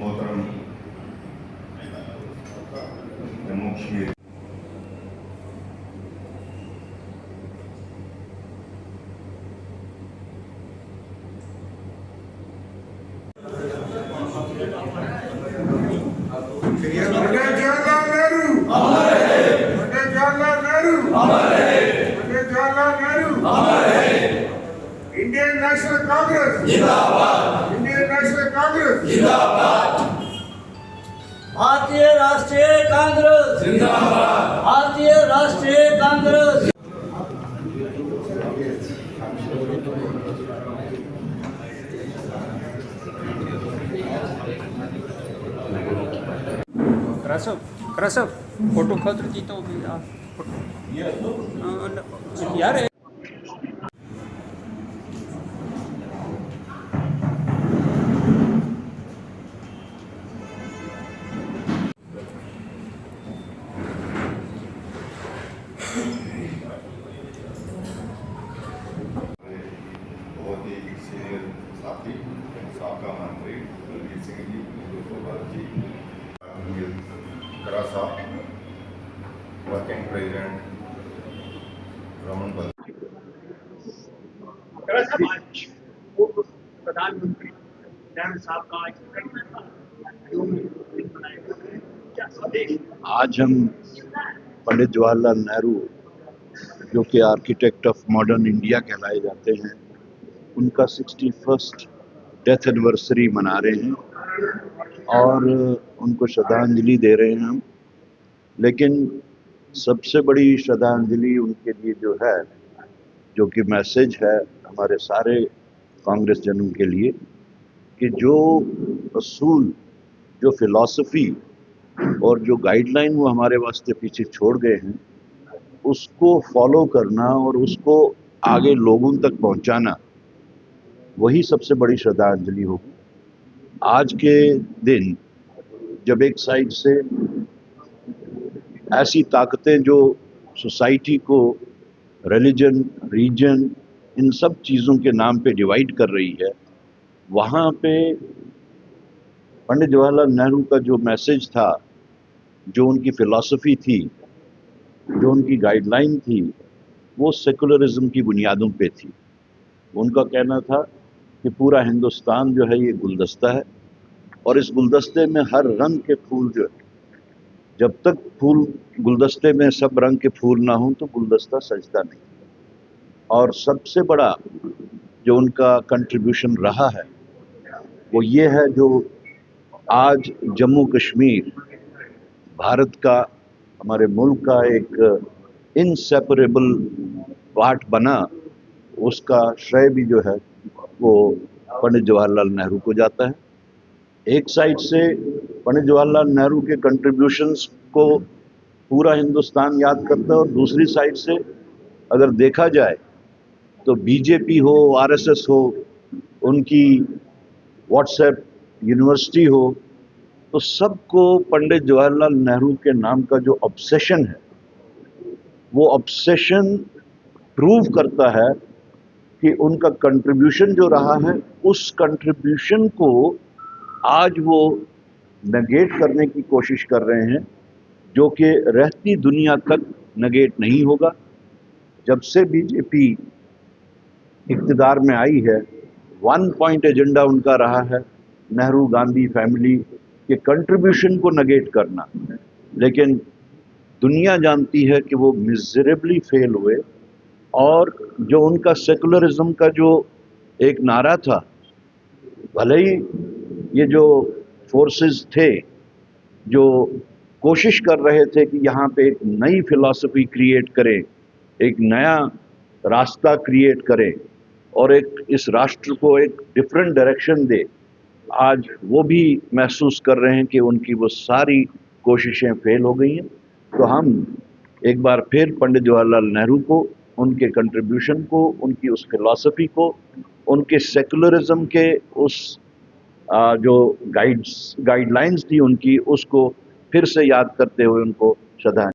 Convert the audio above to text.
मोहतरम Jammu Kashmir Pandit Jawaharlal Nehru Pandit Jawaharlal Nehru Pandit Jawaharlal Nehru Indian national Congress जिंदाबाद Indian national Congress जिंदाबाद भारतीय राष्ट्रीय कांग्रेस जिंदाबाद भारतीय राष्ट्रीय कांग्रेस Красав, फोटो खातर जीतो भी यार बहुत ही सीनियर साथी साबका मंत्री बलबीर सिंह जी, जी करा साहब, वर्किंग प्रेसिडेंट रमन बल। आज पूर्व प्रधानमंत्री नेहरू साहब का क्या संदेश? आज हम पंडित जवाहरलाल नेहरू, जो कि आर्किटेक्ट ऑफ मॉडर्न इंडिया कहलाए जाते हैं, उनका 61st डेथ एनिवर्सरी मना रहे हैं और उनको श्रद्धांजलि दे रहे हैं हम। लेकिन सबसे बड़ी श्रद्धांजलि उनके लिए जो है, जो कि मैसेज है हमारे सारे कांग्रेस जनों के लिए, कि जो असूल, जो फिलॉसफी और जो गाइडलाइन वो हमारे वास्ते पीछे छोड़ गए हैं, उसको फॉलो करना और उसको आगे लोगों तक पहुंचाना, वही सबसे बड़ी श्रद्धांजलि होगी। आज के दिन जब एक साइड से ऐसी ताकतें जो सोसाइटी को रिलीजन, रीजन, इन सब चीज़ों के नाम पे डिवाइड कर रही है, वहाँ पे पंडित जवाहरलाल नेहरू का जो मैसेज था, जो उनकी फ़िलॉसफी थी, जो उनकी गाइडलाइन थी, वो सेकुलरिज्म की बुनियादों पे थी। उनका कहना था कि पूरा हिंदुस्तान जो है ये गुलदस्ता है और इस गुलदस्ते में हर रंग के फूल जो है, जब तक फूल गुलदस्ते में सब रंग के फूल ना हों तो गुलदस्ता सजता नहीं। और सबसे बड़ा जो उनका कंट्रीब्यूशन रहा है वो ये है, जो आज जम्मू कश्मीर भारत का, हमारे मुल्क का एक इनसेपरेबल पार्ट बना, उसका श्रेय भी जो है वो पंडित जवाहरलाल नेहरू को जाता है। एक साइड से पंडित जवाहरलाल नेहरू के कंट्रीब्यूशंस को पूरा हिंदुस्तान याद करता है और दूसरी साइड से अगर देखा जाए तो बीजेपी हो, आरएसएस हो, उनकी व्हाट्सएप यूनिवर्सिटी हो, तो सबको पंडित जवाहरलाल नेहरू के नाम का जो ऑब्सेशन है, वो ऑब्सेशन प्रूव करता है कि उनका कंट्रीब्यूशन जो रहा है, उस कंट्रीब्यूशन को आज वो नेगेट करने की कोशिश कर रहे हैं, जो कि रहती दुनिया तक नेगेट नहीं होगा। जब से बीजेपी इक़्तिदार में आई है, 1 पॉइंट एजेंडा उनका रहा है नेहरू गांधी फैमिली के कंट्रीब्यूशन को नेगेट करना। लेकिन दुनिया जानती है कि वो मिजरेबली फेल हुए और जो उनका सेकुलरिज्म का जो एक नारा था, भले ही ये जो फोर्सेस थे जो कोशिश कर रहे थे कि यहाँ पे एक नई फिलॉसफी क्रिएट करें, एक नया रास्ता क्रिएट करें और एक इस राष्ट्र को एक डिफरेंट डायरेक्शन दे, आज वो भी महसूस कर रहे हैं कि उनकी वो सारी कोशिशें फेल हो गई हैं। तो हम एक बार फिर पंडित जवाहरलाल नेहरू को, उनके कंट्रीब्यूशन को, उनकी उस फिलॉसफी को, उनके सेकुलरिज्म के उस जो गाइडलाइंस थी उनकी, उसको फिर से याद करते हुए उनको श्रद्धांजलि